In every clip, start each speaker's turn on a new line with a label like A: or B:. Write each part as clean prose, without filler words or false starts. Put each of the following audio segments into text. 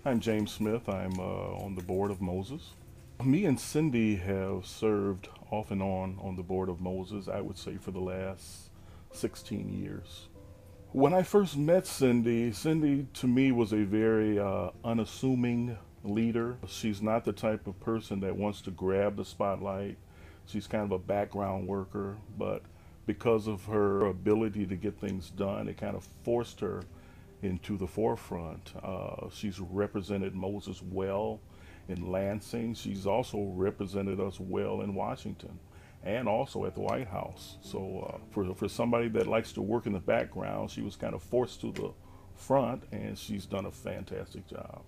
A: I'm James Smith. I'm on the board of Moses. Me and Cindy have served off and on the board of Moses, I would say, for the last 16 years. When I first met Cindy, Cindy to me was a very unassuming leader. She's not the type of person that wants to grab the spotlight. She's kind of a background worker, but because of her ability to get things done, it kind of forced her into the forefront. She's represented Moses well in Lansing. She's also represented us well in Washington and also at the White House. So for somebody that likes to work in the background, she was kind of forced to the front, and she's done a fantastic job.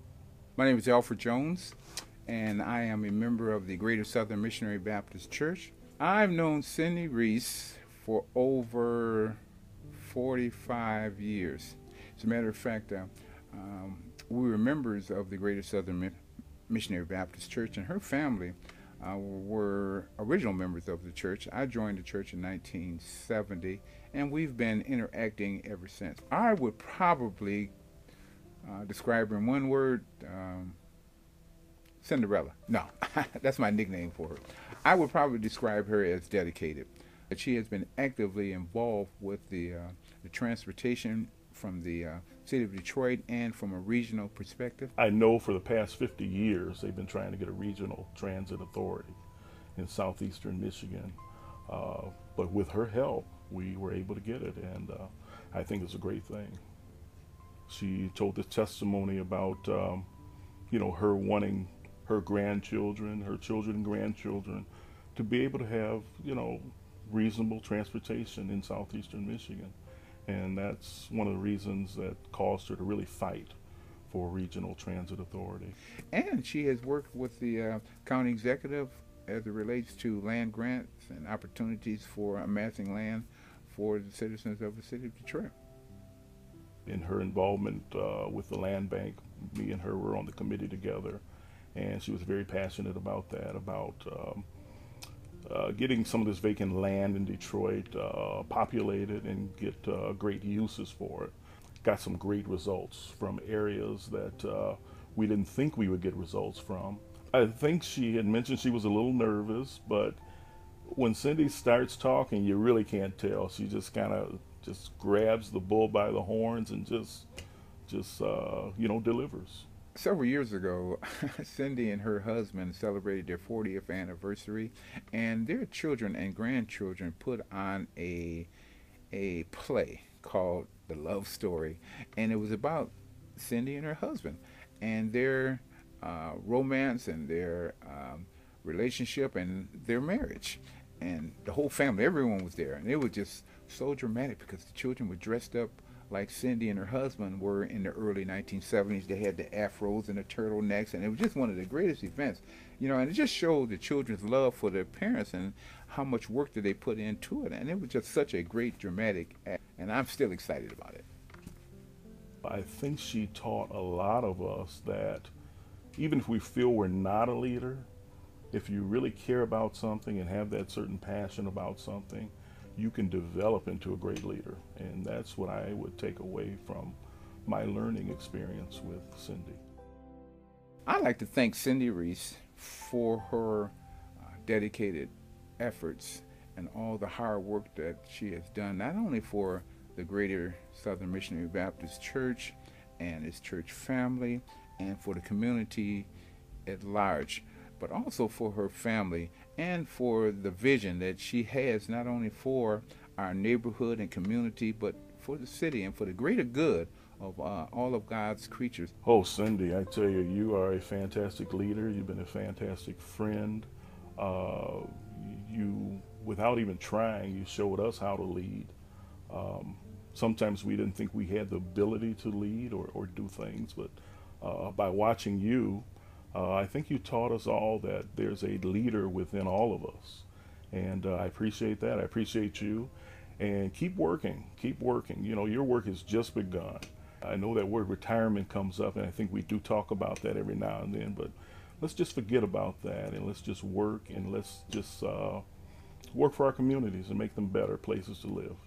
B: My name is Alfred Jones, and I am a member of the Greater Southern Missionary Baptist Church. I've known Cindy Reese for over 45 years. As a matter of fact, we were members of the Greater Southern Missionary Baptist Church, and her family were original members of the church. I joined the church in 1970, and we've been interacting ever since. I would probably describe her in one word, Cinderella. No, that's my nickname for her. I would probably describe her as dedicated. She has been actively involved with the transportation from the city of Detroit and from a regional perspective.
A: I know for the past 50 years they've been trying to get a regional transit authority in southeastern Michigan. But with her help, we were able to get it, and I think it's a great thing. She told this testimony about, her wanting her grandchildren, her children and grandchildren, to be able to have, reasonable transportation in southeastern Michigan. And that's one of the reasons that caused her to really fight for a regional transit authority.
B: And she has worked with the county executive as it relates to land grants and opportunities for amassing land for the citizens of the city of Detroit.
A: In her involvement with the land bank, me and her were on the committee together, and she was very passionate about that, about getting some of this vacant land in Detroit populated and get great uses for it. Got some great results from areas that we didn't think we would get results from. I think she had mentioned she was a little nervous, but when Cindy starts talking, you really can't tell. She just kind of just grabs the bull by the horns and just delivers.
B: Several years ago, Cindy and her husband celebrated their 40th anniversary, and their children and grandchildren put on a play called The Love Story, and it was about Cindy and her husband and their romance and their relationship and their marriage. And the whole family, everyone was there, and it was just so dramatic because the children were dressed up like Cindy and her husband were in the early 1970s. They had the afros and the turtlenecks, and it was just one of the greatest events, and it just showed the children's love for their parents and how much work that they put into it, and it was just such a great dramatic act, and I'm still excited about it.
A: I think she taught a lot of us that even if we feel we're not a leader, if you really care about something and have that certain passion about something, you can develop into a great leader. And that's what I would take away from my learning experience with Cindy.
B: I'd like to thank Cindy Reese for her dedicated efforts and all the hard work that she has done, not only for the Greater Southern Missionary Baptist Church and its church family and for the community at large, but also for her family and for the vision that she has not only for our neighborhood and community, but for the city and for the greater good of all of God's creatures.
A: Oh, Cindy, I tell you, you are a fantastic leader. You've been a fantastic friend. You, without even trying, you showed us how to lead. Sometimes we didn't think we had the ability to lead or do things, but by watching you, I think you taught us all that there's a leader within all of us. And I appreciate that. I appreciate you. And keep working. Keep working. Your work has just begun. I know that word retirement comes up, and I think we do talk about that every now and then, but let's just forget about that, and let's just work, and let's just work for our communities and make them better places to live.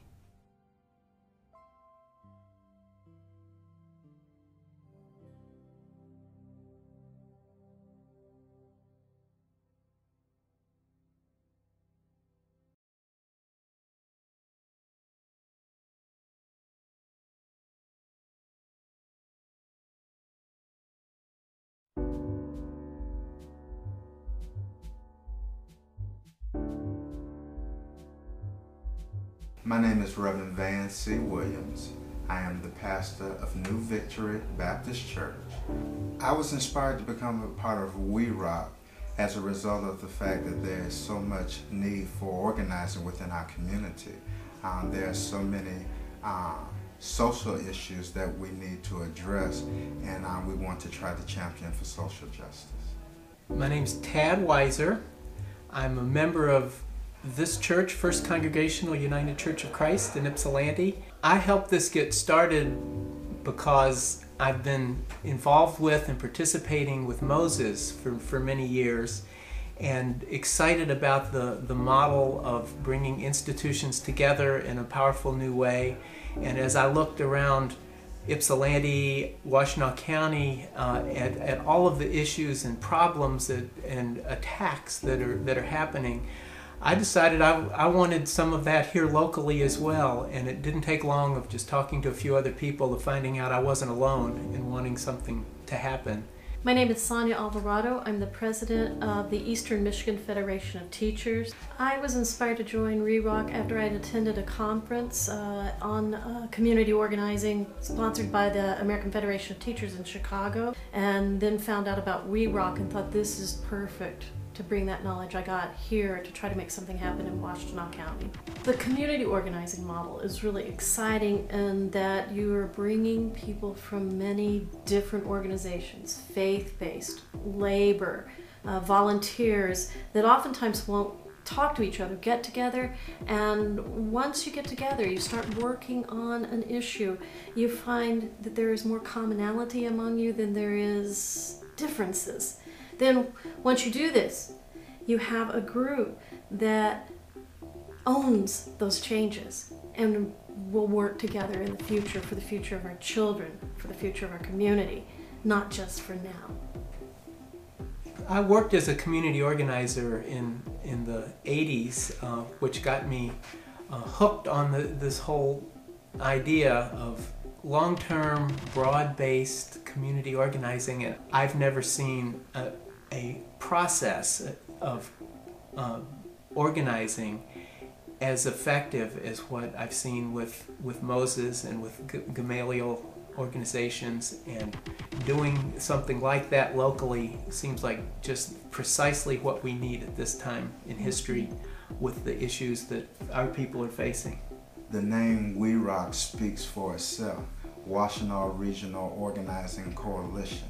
C: My name is Reverend Van C. Williams. I am the pastor of New Victory Baptist Church. I was inspired to become a part of We Rock as a result of the fact that there is so much need for organizing within our community. There are so many social issues that we need to address, and we want to try to champion for social justice.
D: My name's Tad Weiser. I'm a member of this church, First Congregational United Church of Christ in Ypsilanti. I helped this get started because I've been involved with and participating with Moses for many years, and excited about the model of bringing institutions together in a powerful new way. And as I looked around Ypsilanti, Washtenaw County, at all of the issues and problems and attacks that are happening, I decided I wanted some of that here locally as well, and it didn't take long of just talking to a few other people to finding out I wasn't alone in wanting something to happen.
E: My name is Sonia Alvarado. I'm the president of the Eastern Michigan Federation of Teachers. I was inspired to join REROC after I had attended a conference on community organizing sponsored by the American Federation of Teachers in Chicago, and then found out about REROC and thought this is perfect to bring that knowledge I got here to try to make something happen in Washtenaw County. The community organizing model is really exciting in that you are bringing people from many different organizations, faith-based, labor, volunteers, that oftentimes won't talk to each other, get together, and once you get together, you start working on an issue, you find that there is more commonality among you than there is differences. Then once you do this, you have a group that owns those changes and will work together in the future for the future of our children, for the future of our community, not just for now.
D: I worked as a community organizer in the 80s, which got me hooked on this whole idea of long-term, broad-based community organizing. And I've never seen a process of organizing as effective as what I've seen with Moses and with Gamaliel organizations, and doing something like that locally seems like just precisely what we need at this time in history with the issues that our people are facing.
C: The name We Rock speaks for itself, Washtenaw Regional Organizing Coalition.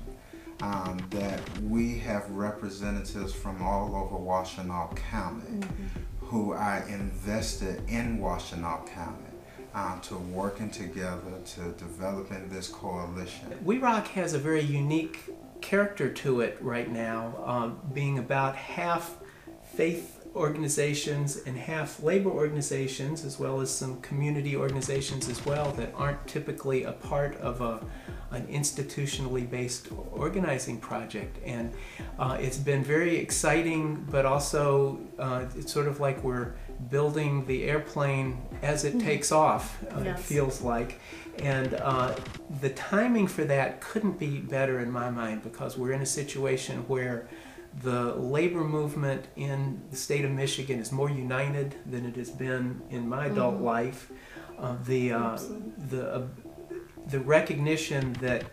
C: That we have representatives from all over Washtenaw County who are invested in Washtenaw County to working together to developing this coalition.
D: We Rock has a very unique character to it right now, being about half faith organizations and half labor organizations, as well as some community organizations as well that aren't typically a part of an institutionally based organizing project. And it's been very exciting, but also it's sort of like we're building the airplane as it takes off, it feels like. And the timing for that couldn't be better in my mind, because we're in a situation where the labor movement in the state of Michigan is more united than it has been in my adult life. The recognition that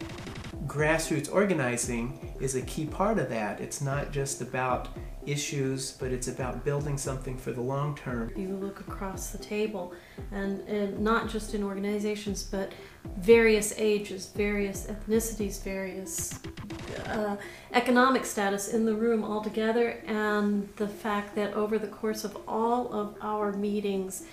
D: grassroots organizing is a key part of that. It's not just about issues, but it's about building something for the long term.
E: You look across the table, and not just in organizations, but various ages, various ethnicities, various economic status in the room all together, and the fact that over the course of all of our meetings,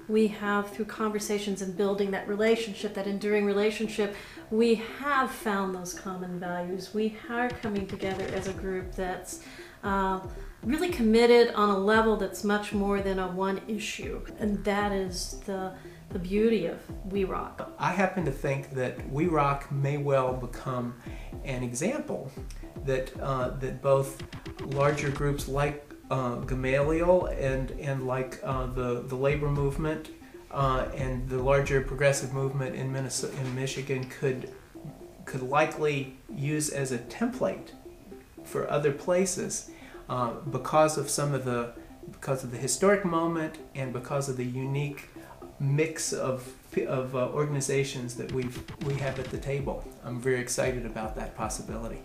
E: we have, through conversations and building that relationship, that enduring relationship, we have found those common values. We are coming together as a group that's really committed on a level that's much more than a one issue, and that is the beauty of We Rock.
D: I happen to think that We Rock may well become an example that that both larger groups like Gamaliel and like the labor movement and the larger progressive movement in Michigan could likely use as a template for other places, because of some of the because of the historic moment and because of the unique mix of organizations that we have at the table. I'm very excited about that possibility.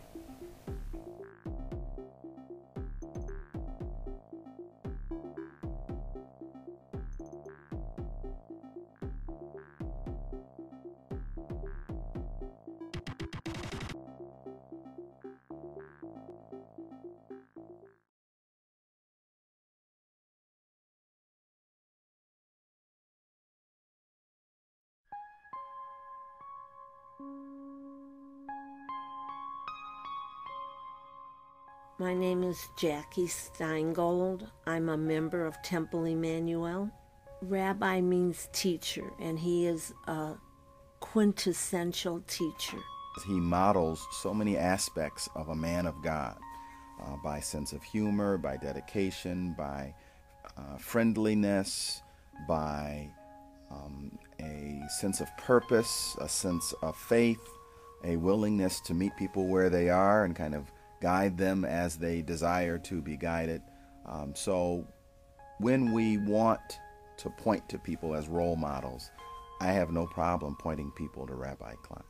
F: My name is Jackie Steingold. I'm a member of Temple Emmanuel. Rabbi means teacher, and he is a quintessential teacher.
G: He models so many aspects of a man of God, by sense of humor, by dedication, by friendliness, by a sense of purpose, a sense of faith, a willingness to meet people where they are and kind of guide them as they desire to be guided. So when we want to point to people as role models, I have no problem pointing people to Rabbi Klein.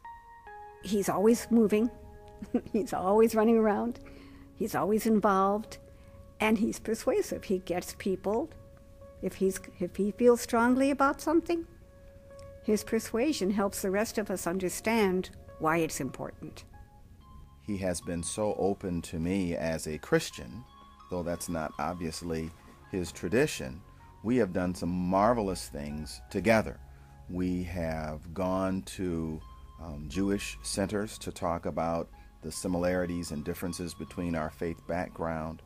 H: He's always moving. He's always running around. He's always involved. And he's persuasive. He gets people, if he feels strongly about something, his persuasion helps the rest of us understand why it's important.
G: He has been so open to me as a Christian, though that's not obviously his tradition. We have done some marvelous things together. We have gone to Jewish centers to talk about the similarities and differences between our faith background.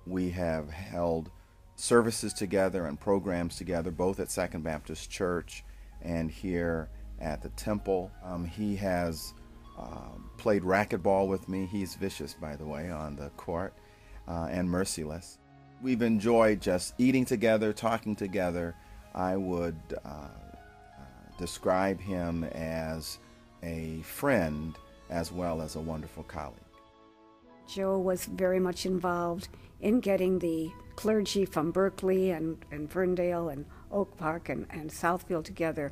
G: We have held services together and programs together, both at Second Baptist Church and here at the Temple. He has played racquetball with me. He's vicious, by the way, on the court, and merciless. We've enjoyed just eating together, talking together. I would describe him as a friend as well as a wonderful colleague.
H: Joe was very much involved in getting the clergy from Berkeley and Ferndale and Oak Park and Southfield together.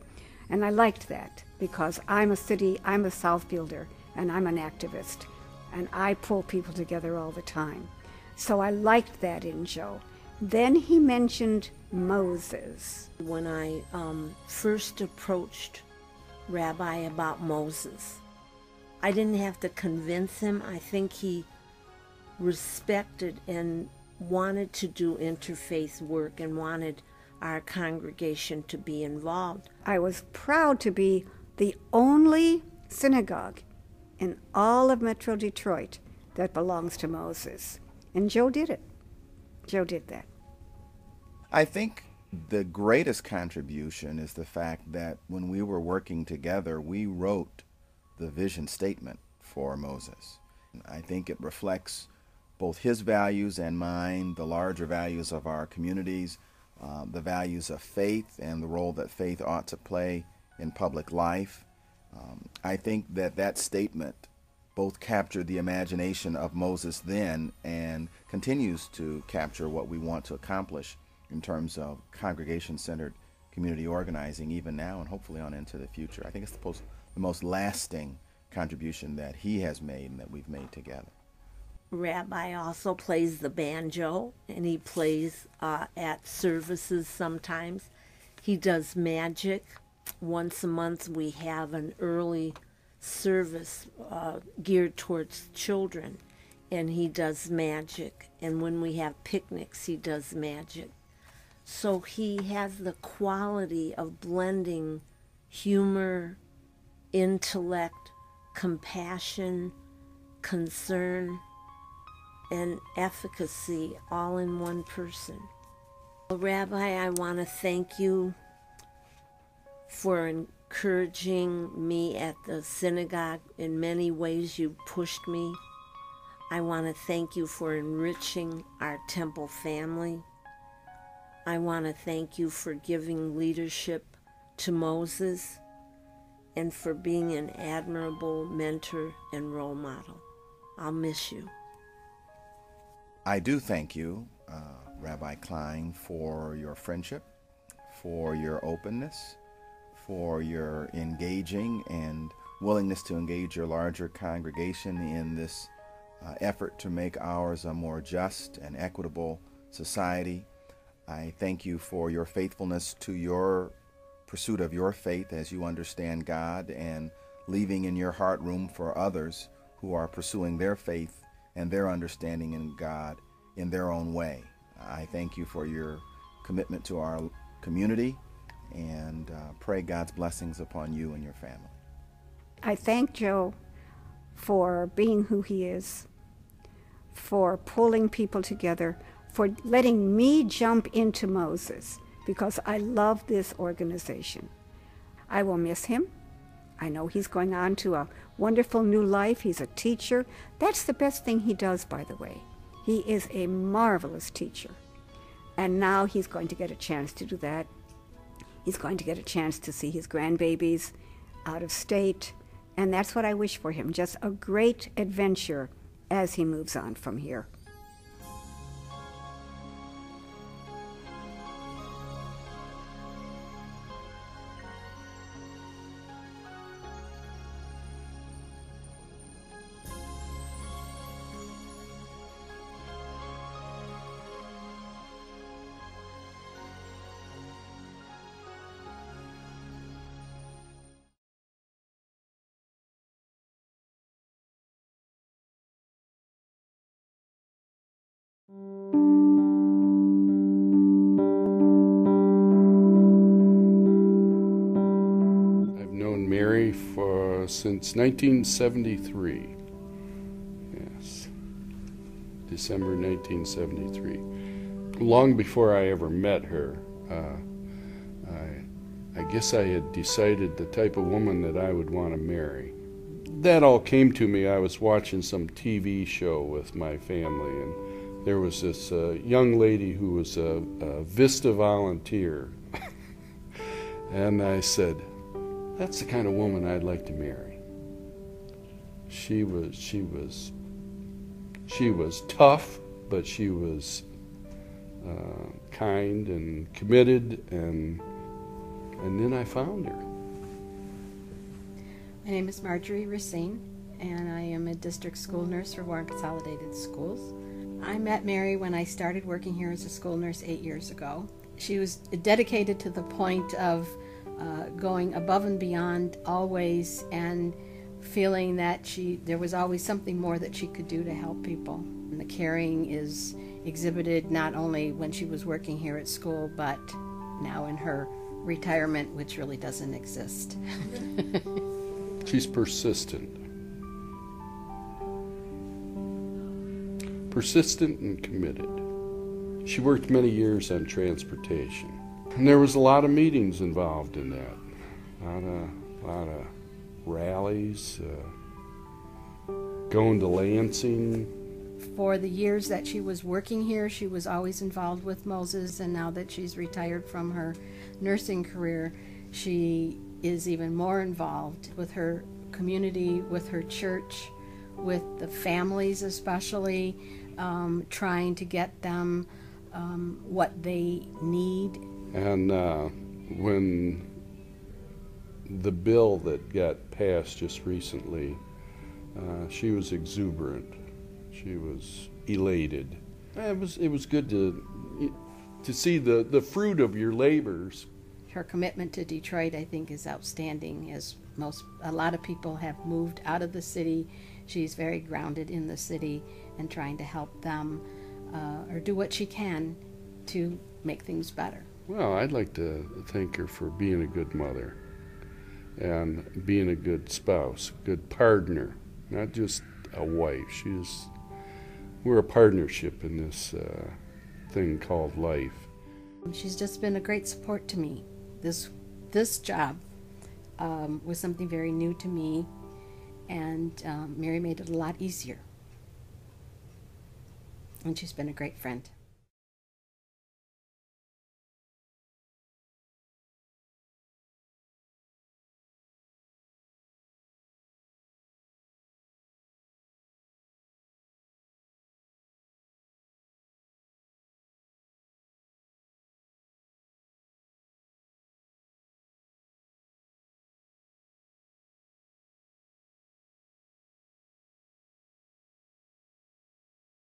H: And I liked that because I'm a Southfielder, and I'm an activist, and I pull people together all the time. So I liked that in Joe. Then he mentioned Moses.
F: When I first approached Rabbi about Moses, I didn't have to convince him. I think he respected and wanted to do interfaith work and wanted our congregation to be involved.
H: I was proud to be the only synagogue in all of Metro Detroit that belongs to Moses. And Joe did it. Joe did that.
G: I think the greatest contribution is the fact that when we were working together, we wrote the vision statement for Moses. I think it reflects both his values and mine, the larger values of our communities, the values of faith and the role that faith ought to play in public life. I think that statement both captured the imagination of Moses then and continues to capture what we want to accomplish in terms of congregation-centered community organizing even now and hopefully on into the future. I think it's the most lasting contribution that he has made and that we've made together.
F: Rabbi also plays the banjo, and he plays at services sometimes. He does magic. Once a month we have an early service geared towards children, and he does magic. And when we have picnics, he does magic. So he has the quality of blending humor, intellect, compassion, concern, and efficacy all in one person. Well, Rabbi, I want to thank you for encouraging me at the synagogue. In many ways, you pushed me. I want to thank you for enriching our temple family. I want to thank you for giving leadership to Moses and for being an admirable mentor and role model. I'll miss you.
G: I do thank you, Rabbi Klein, for your friendship, for your openness, for your engaging and willingness to engage your larger congregation in this effort to make ours a more just and equitable society. I thank you for your faithfulness to your pursuit of your faith as you understand God, and leaving in your heart room for others who are pursuing their faith and their understanding in God in their own way. I thank you for your commitment to our community, and pray God's blessings upon you and your family.
H: I thank Joe for being who he is, for pulling people together, for letting me jump into Moses, because I love this organization. I will miss him. I know he's going on to a wonderful new life. He's a teacher. That's the best thing he does, by the way. He is a marvelous teacher. And now he's going to get a chance to do that. He's going to get a chance to see his grandbabies out of state. And that's what I wish for him, just a great adventure as he moves on from here.
I: I've known Mary since 1973. Yes, December 1973. Long before I ever met her, I guess I had decided the type of woman that I would want to marry. That all came to me. I was watching some TV show with my family, and there was this young lady who was a Vista volunteer. And I said, that's the kind of woman I'd like to marry. She was tough, but she was kind and committed, and then I found her.
J: My name is Marjorie Racine, and I am a district school nurse for Warren Consolidated Schools. I met Mary when I started working here as a school nurse 8 years ago. She was dedicated to the point of going above and beyond always, and feeling that there was always something more that she could do to help people. And the caring is exhibited not only when she was working here at school, but now in her retirement, which really doesn't exist.
I: She's persistent. Persistent and committed. She worked many years on transportation. And there was a lot of meetings involved in that. A lot of rallies, going to Lansing.
J: For the years that she was working here, she was always involved with Moses, and now that she's retired from her nursing career, she is even more involved with her community, with her church, with the families especially, trying to get them what they need. And
I: when the bill that got passed just recently, she was exuberant. She was elated. It was good to see the fruit of your labors.
J: Her commitment to Detroit, I think, is outstanding. As a lot of people have moved out of the city, she's very grounded in the city and trying to help them or do what she can to make things better.
I: Well, I'd like to thank her for being a good mother and being a good spouse, a good partner, not just a wife. We're a partnership in this thing called life.
J: She's just been a great support to me. This job was something very new to me, and Mary made it a lot easier. And she's been a great friend.